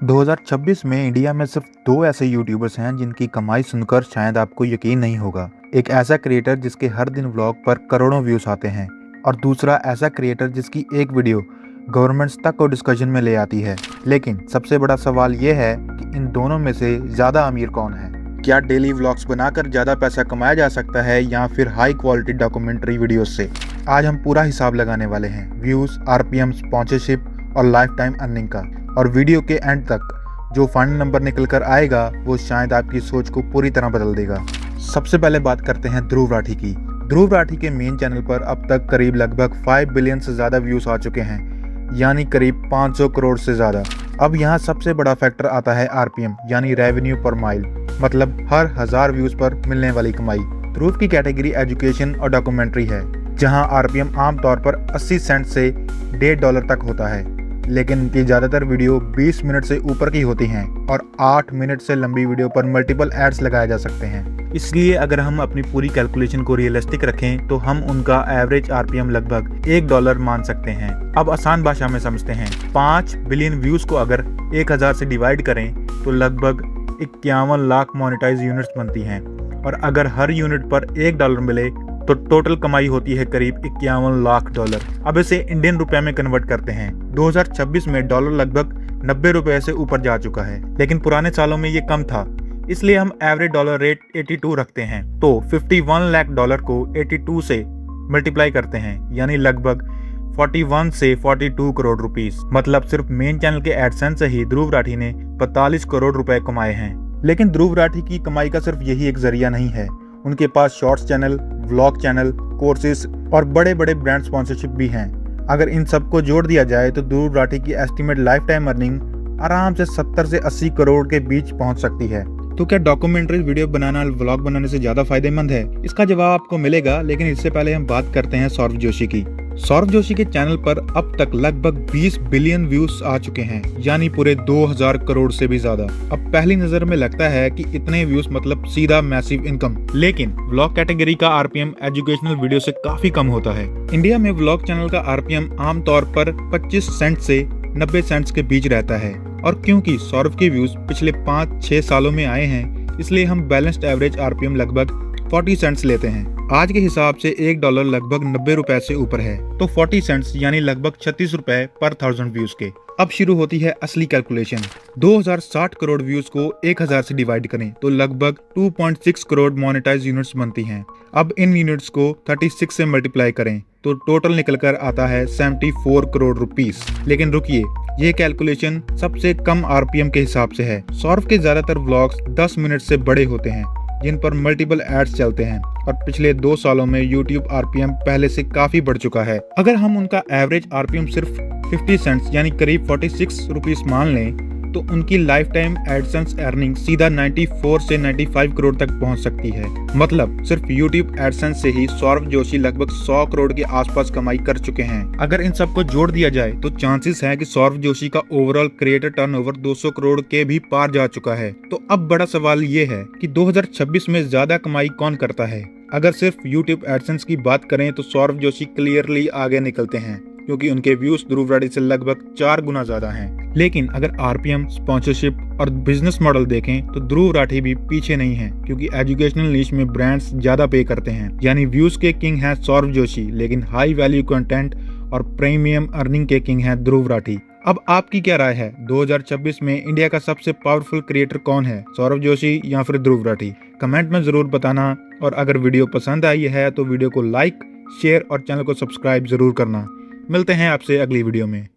2026 में इंडिया में सिर्फ दो ऐसे यूट्यूबर्स हैं जिनकी कमाई सुनकर शायद आपको यकीन नहीं होगा। एक ऐसा क्रिएटर जिसके हर दिन व्लॉग पर करोड़ों व्यूज आते हैं और दूसरा ऐसा क्रिएटर जिसकी एक वीडियो गवर्नमेंट्स तक को डिस्कशन में ले आती है। लेकिन सबसे बड़ा सवाल ये है कि इन दोनों में से ज़्यादा अमीर कौन है? क्या डेली व्लॉग्स बनाकर ज़्यादा पैसा कमाया जा सकता है या फिर हाई क्वालिटी डॉक्यूमेंट्री वीडियोस से? आज हम पूरा हिसाब लगाने वाले हैं, व्यूज़, आरपीएम, स्पॉन्सरशिप और लाइफ टाइम अर्निंग का। और वीडियो के एंड तक जो फाइनल नंबर निकल कर आएगा वो शायद आपकी सोच को पूरी तरह बदल देगा। सबसे पहले बात करते हैं ध्रुव राठी की। ध्रुव राठी के मेन चैनल पर अब तक करीब लगभग 5 बिलियन से ज़्यादा व्यूज़ आ चुके हैं, यानी करीब 500 करोड़ से ज़्यादा। अब यहाँ सबसे बड़ा फैक्टर आता है आरपीएम यानी रेवेन्यू पर माइल, मतलब हर 1000 व्यूज़ पर मिलने वाली कमाई। ध्रुव की कैटेगरी एजुकेशन और डॉक्यूमेंट्री है, जहाँ आरपीएम आमतौर पर 80 सेंट से $1.5 तक होता है। लेकिन इनकी ज़्यादातर वीडियो 20 मिनट से ऊपर की होती हैं और 8 मिनट से लंबी वीडियो पर मल्टीपल एड्स लगाए जा सकते हैं। इसलिए अगर हम अपनी पूरी कैलकुलेशन को रियलिस्टिक रखें तो हम उनका एवरेज आरपीएम लगभग $1 मान सकते हैं। अब आसान भाषा में समझते हैं, 5 बिलियन व्यूज़ को अगर 1000 से डिवाइड करें तो लगभग 51 लाख मोनेटाइज यूनिट्स बनती हैं, और अगर हर यूनिट पर $1 मिले तो टोटल कमाई होती है करीब $51 लाख। अब इसे इंडियन रुपए में कन्वर्ट करते हैं। 2026 में डॉलर लगभग 90 रुपए से ऊपर जा चुका है, लेकिन पुराने सालों में ये कम था, इसलिए हम एवरेज डॉलर रेट 82 रखते हैं। तो $51 लाख को 82 से मल्टीप्लाई करते हैं, यानी लगभग 41 से 42 करोड़ रुपीस। मतलब सिर्फ मेन चैनल के एडसेंस से ही ध्रुव राठी ने 45 करोड़ रुपए कमाए हैं। लेकिन ध्रुव राठी की कमाई का सिर्फ यही एक जरिया नहीं है, उनके पास shorts channel, vlog channel, courses और बड़े बड़े ब्रांड स्पॉन्सरशिप भी हैं। अगर इन सबको जोड़ दिया जाए तो ध्रुव राठी की एस्टिमेट लाइफ टाइम अर्निंग आराम से 70 से 80 करोड़ के बीच पहुंच सकती है। तो क्या डॉक्यूमेंट्री वीडियो बनाना व्लॉग बनाने से ज्यादा फायदेमंद है? इसका जवाब आपको मिलेगा, लेकिन इससे पहले हम बात करते हैं सौरभ जोशी की। सौरभ जोशी के चैनल पर अब तक लगभग 20 बिलियन व्यूज आ चुके हैं, यानी पूरे 2000 करोड़ से भी ज्यादा। अब पहली नजर में लगता है कि इतने व्यूज मतलब सीधा मैसिव इनकम, लेकिन व्लॉग कैटेगरी का आरपीएम एजुकेशनल वीडियो से काफी कम होता है। इंडिया में व्लॉग चैनल का आरपीएम आमतौर पर 25 सेंट से 90 सेंट्स के बीच रहता है, और क्योंकि सौरभ के व्यूज पिछले 5-6 सालों में आए हैं, इसलिए हम बैलेंस्ड एवरेज आरपीएम लगभग 40 सेंट्स लेते हैं। आज के हिसाब से $1 लगभग 90 रुपए से ऊपर है, तो 40 सेंट्स यानी लगभग 36 रुपए पर 1000 व्यूज के। अब शुरू होती है असली कैलकुलेशन। 2060 करोड़ व्यूज को 1000 से डिवाइड करें तो लगभग 2.6 करोड़ मोनेटाइज यूनिट्स बनती हैं। अब इन यूनिट्स को 36 से मल्टीप्लाई करें तो टोटल निकलकर आता है 74 करोड़ रुपीस। लेकिन रुकिए, ये कैलकुलेशन सबसे कम आरपीएम के हिसाब से है। सौरभ के ज्यादातर व्लॉग्स 10 मिनट से बड़े होते हैं, जिन पर मल्टीपल एड्स चलते हैं, और पिछले 2 सालों में YouTube आरपीएम पहले से काफी बढ़ चुका है। अगर हम उनका एवरेज आरपीएम सिर्फ 50 सेंट्स यानी करीब 46 रुपीस मान लें तो उनकी लाइफ टाइम एडसेंस अर्निंग सीधा 94 से 95 करोड़ तक पहुंच सकती है। मतलब सिर्फ YouTube एडसेंस से ही सौरभ जोशी लगभग 100 करोड़ के आसपास कमाई कर चुके हैं। अगर इन सबको जोड़ दिया जाए तो चांसेस है कि सौरभ जोशी का ओवरऑल क्रिएटर टर्नओवर 200 करोड़ के भी पार जा चुका है। तो अब बड़ा सवाल ये है कि 2026 में ज्यादा कमाई कौन करता है? अगर सिर्फ YouTube एडसेंस की बात करें तो सौरभ जोशी क्लियरली आगे निकलते हैं, क्योंकि उनके व्यूज ध्रुव राठी से लगभग 4 गुना ज्यादा हैं। लेकिन अगर आरपीएम, स्पॉन्सरशिप और बिजनेस मॉडल देखें तो ध्रुव राठी भी पीछे नहीं है, क्योंकि एजुकेशनल नीश में ब्रांड्स ज्यादा पे करते हैं। यानी व्यूज के किंग है सौरभ जोशी, लेकिन हाई वैल्यू कंटेंट और प्रीमियम अर्निंग के किंग है ध्रुव राठी। अब आपकी क्या राय है? 2026 में इंडिया का सबसे पावरफुल क्रिएटर कौन है, सौरभ जोशी या फिर ध्रुव राठी? कमेंट में जरूर बताना, और अगर वीडियो पसंद आई है तो वीडियो को लाइक, शेयर और चैनल को सब्सक्राइब जरूर करना। मिलते हैं आपसे अगली वीडियो में।